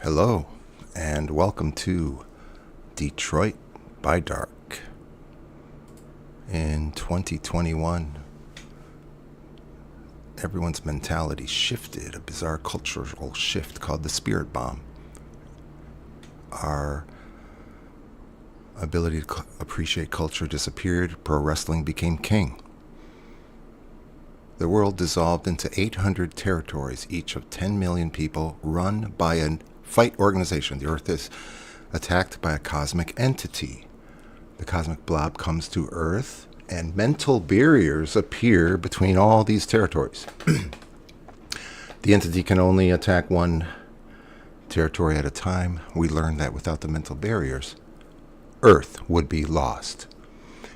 Hello, and welcome to Detroit by Dark. In 2021, everyone's mentality shifted, a bizarre cultural shift called the spirit bomb. Our ability to appreciate culture disappeared, pro wrestling became king. The world dissolved into 800 territories, each of 10 million people, run by a fight organization. The Earth is attacked by a cosmic entity. The cosmic blob comes to Earth, and mental barriers appear between all these territories. The entity can only attack one territory at a time. We learned that without the mental barriers, Earth would be lost.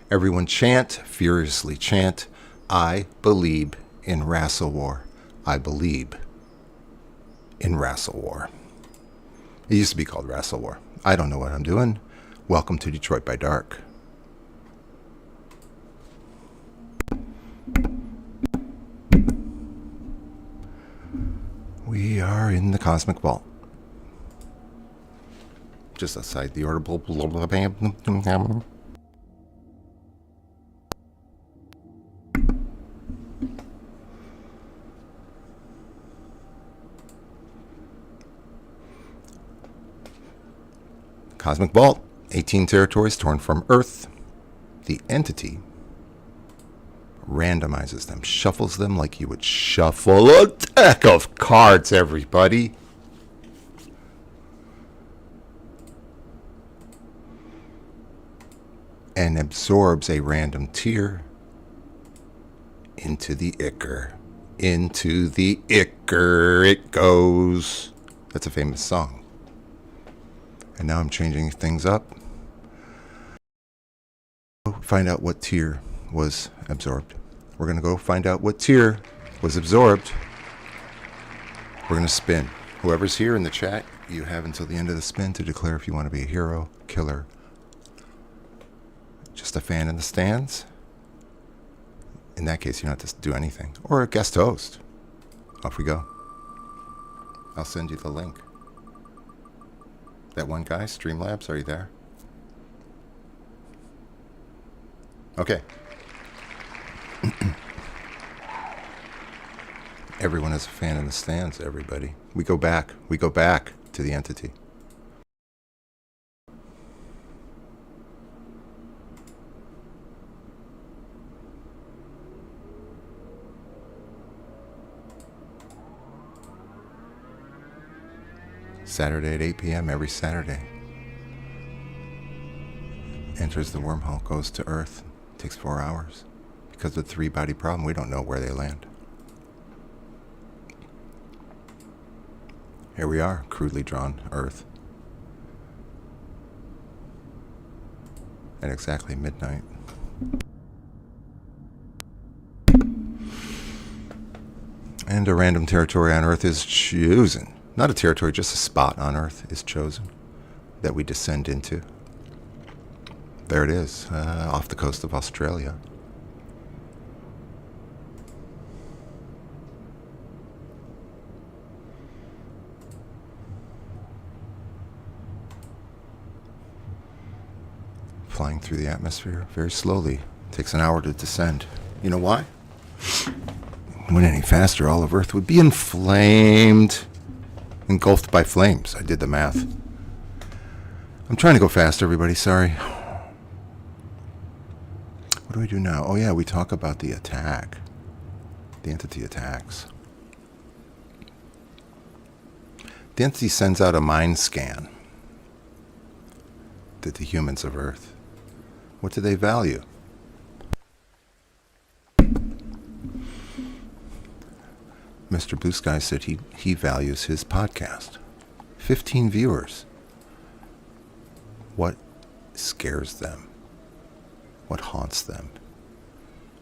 Everyone chant, furiously chant, I believe in Wrestle War. I believe in Wrestle War. It used to be called Wrestle War. I don't know what I'm doing. Welcome to Detroit by Dark. We are in the Cosmic Vault. Just outside the orbital. Cosmic Vault, 18 territories torn from Earth. The entity randomizes them, shuffles them like you would shuffle a deck of cards, everybody. And absorbs a random tier into the Icker. Into the Icker it goes. That's a famous song. And now I'm changing things up. Find out what tier was absorbed. We're going to go find out what tier was absorbed. We're going to spin. Whoever's here in the chat, you have until the end of the spin to declare if you want to be a hero, killer, just a fan in the stands. In that case, you don't have to do anything. Or a guest host. Off we go. I'll send you the link. That one guy, Streamlabs, are you there? Okay. Everyone is a fan in the stands, everybody. We go back to the entity. Saturday at 8 p.m. every Saturday. Enters the wormhole, goes to Earth. Takes 4 hours. Because of the 3-body problem, we don't know where they land. Here we are, crudely drawn Earth. At exactly midnight. And a random territory on Earth is chosen. Not a territory, just a spot on Earth is chosen that we descend into. There it is, off the coast of Australia. Flying through the atmosphere very slowly. Takes an hour to descend. You know why? If it went any faster, all of Earth would be inflamed. Engulfed by flames. I did the math. I'm trying to go fast, everybody. Sorry. What do we do now? Oh, yeah, we talk about the attack. The entity attacks. The entity sends out a mind scan to the humans of Earth. What do they value? Mr. Blue Sky said he values his podcast. 15 viewers. What scares them? What haunts them?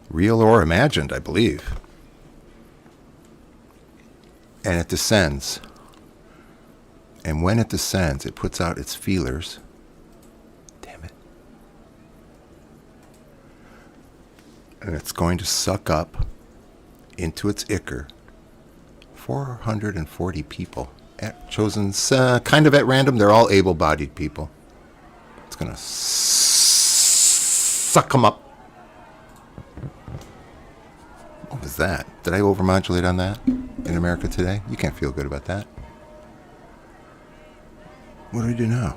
Real or imagined, I believe. And it descends. And when it descends, it puts out its feelers. Damn it. And it's going to suck up into its ichor 440 people chosen kind of at random. They're all able-bodied people. It's going to suck them up. What was that? Did I overmodulate on that in America today? You can't feel good about that. What do we do now?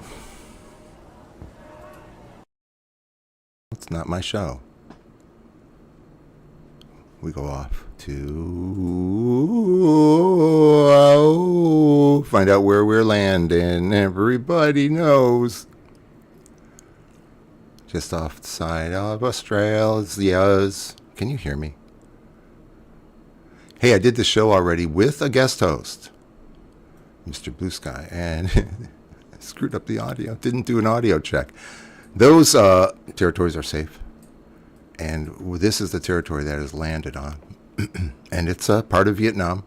It's not my show. We go off to find out where we're landing. Everybody knows. Just off the side of Australia. Can you hear me? Hey, I did the show already with a guest host, Mr. Blue Sky, and screwed up the audio. Didn't do an audio check. Those territories are safe. And this is the territory that is landed on. And it's a part of Vietnam.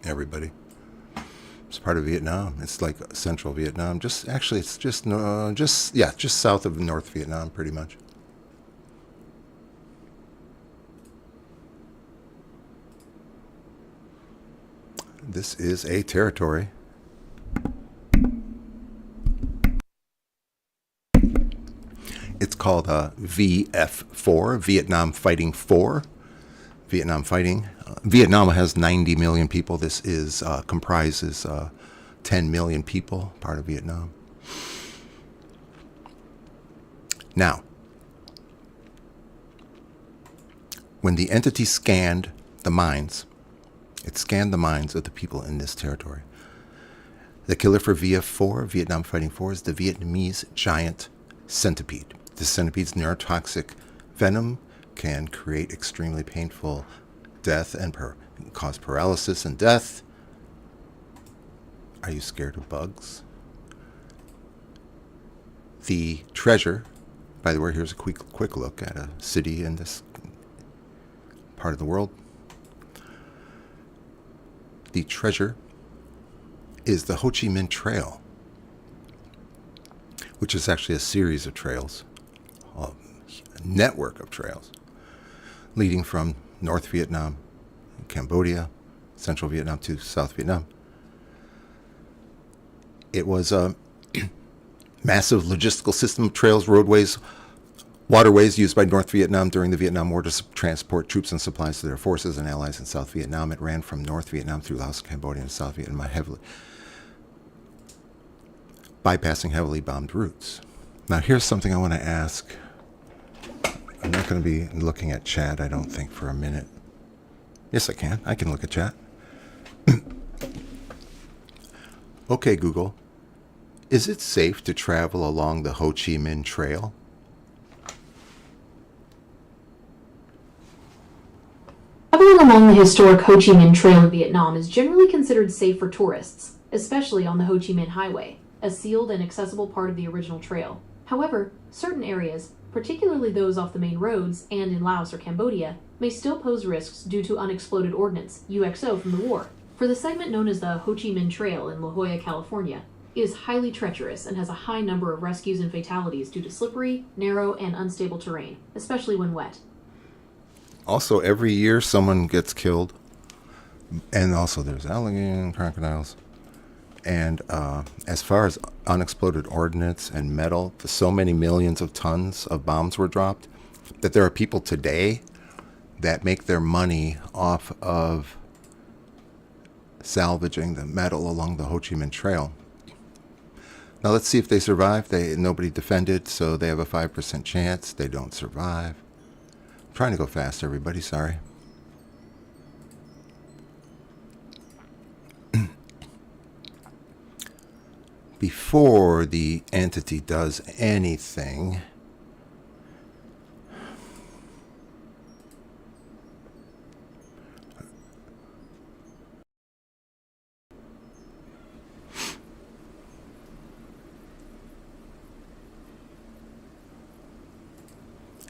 Everybody. It's part of Vietnam. It's like central Vietnam. Just south of North Vietnam, pretty much. This is a territory. It's called VF4, Vietnam Fighting 4. Vietnam Fighting. Vietnam has 90 million people. This is comprises 10 million people, part of Vietnam. Now, when the entity scanned the minds, it scanned the minds of the people in this territory. The killer for VF4, Vietnam Fighting 4, is the Vietnamese Giant Centipede. The centipede's neurotoxic venom can create extremely painful death and cause paralysis and death. Are you scared of bugs? The treasure, by the way, here's a quick look at a city in this part of the world. The treasure is the Ho Chi Minh Trail, which is actually a series of trails, a network of trails, leading from North Vietnam, Cambodia, Central Vietnam to South Vietnam. It was a massive logistical system of trails, roadways, waterways used by North Vietnam during the Vietnam War to transport troops and supplies to their forces and allies in South Vietnam. It ran from North Vietnam through Laos, Cambodia, and South Vietnam, bypassing heavily bombed routes. Now, here's something I want to ask. I'm not going to be looking at chat, I don't think, for a minute. Yes, I can. I can look at chat. Okay, Google. Is it safe to travel along the Ho Chi Minh Trail? Traveling along the historic Ho Chi Minh Trail in Vietnam is generally considered safe for tourists, especially on the Ho Chi Minh Highway, a sealed and accessible part of the original trail. However, certain areas, particularly those off the main roads and in Laos or Cambodia, may still pose risks due to unexploded ordnance, UXO, from the war. For the segment known as the Ho Chi Minh Trail in La Jolla, California, it is highly treacherous and has a high number of rescues and fatalities due to slippery, narrow, and unstable terrain, especially when wet. Also, every year someone gets killed. And also there's alligators and crocodiles. And as far as unexploded ordnance and metal, so many millions of tons of bombs were dropped that there are people today that make their money off of salvaging the metal along the Ho Chi Minh Trail. Now let's see if they survive. Nobody defended, so they have a 5% chance. They don't survive. I'm trying to go fast, everybody. Sorry. Before the entity does anything,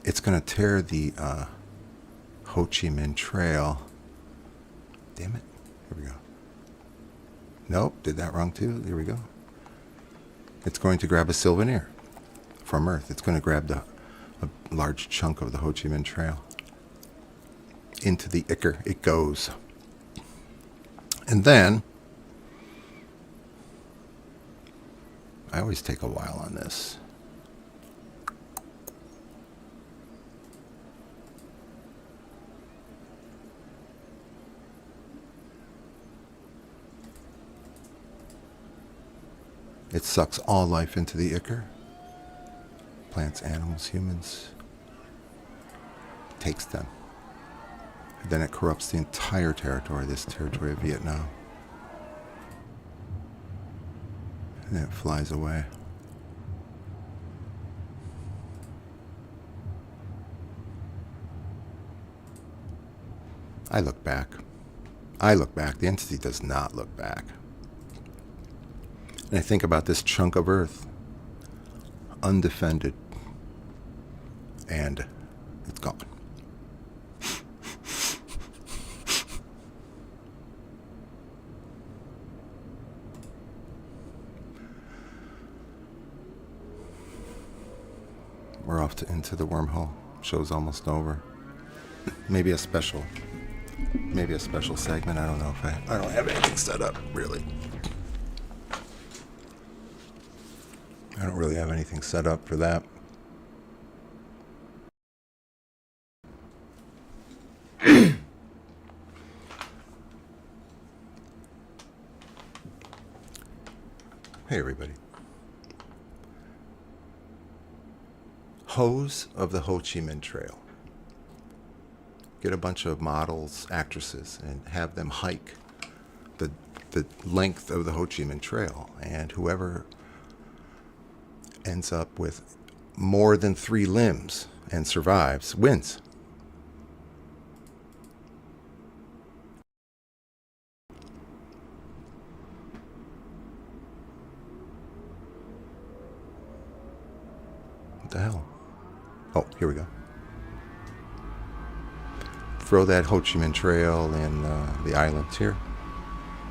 it's going to tear the Ho Chi Minh Trail. Damn it. Here we go. Nope, did that wrong too. Here we go. It's going to grab a souvenir from Earth. It's going to grab a large chunk of the Ho Chi Minh Trail. Into the Ichor it goes. And then I always take a while on this. It sucks all life into the ichor. Plants, animals, humans. Takes them. And then it corrupts the entire territory, this territory of Vietnam. And then it flies away. I look back. The entity does not look back. And I think about this chunk of earth, undefended, and it's gone. We're off into the wormhole. Show's almost over. Maybe a special segment. I don't know if I don't have anything set up, really. I don't really have anything set up for that. Hey, everybody. Hose of the Ho Chi Minh Trail. Get a bunch of models, actresses, and have them hike the length of the Ho Chi Minh Trail. And whoever ends up with more than 3 limbs and survives wins. What the hell? Oh, here we go. Throw that Ho Chi Minh Trail in the islands here,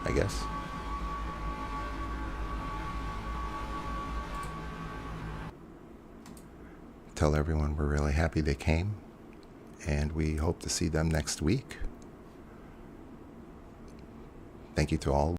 I guess. Tell everyone we're really happy they came, and we hope to see them next week. Thank you to all.